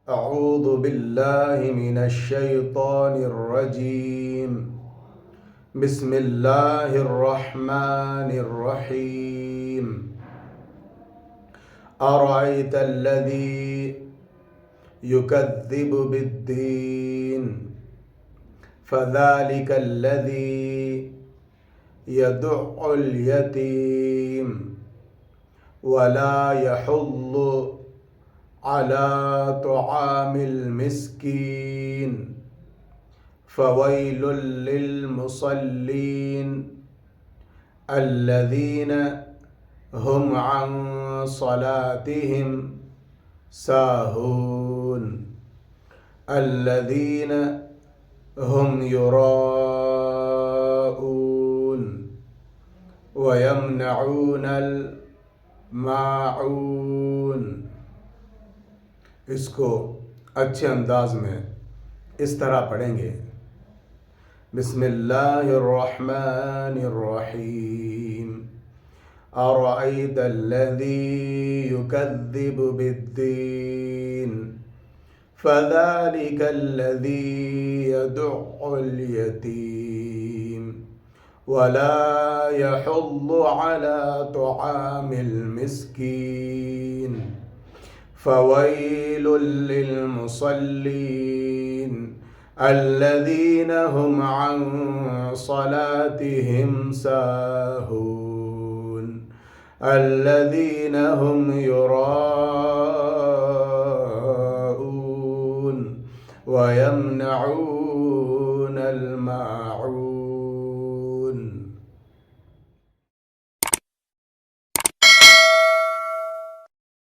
أعوذ بالله من الشيطان الرجيم بسم الله الرحمن الرحيم أرأيت الذي يكذب بالدين فذلك الذي يدع اليتيم ولا يحض على طعام المسكين فويل للمصلين الذين هم عن صلاتهم ساهون الذين هم يراءون ويمنعون الماعون। इसको अच्छे अंदाज में इस तरह पढ़ेंगे। बिस्मिल्लाहिर्रहमानिर्रहीम अरअयत अल्लज़ी युकज़्ज़िबु बिद्दीन फ़ज़ालिका अल्लज़ी यदुअ्उल यतीम वला यहुद्दु अला तुआमिल मिस्कीन फ़वैलु लिलमुसल्लीन الذين هم عن صلاتهم ساهون الذين هم يراءون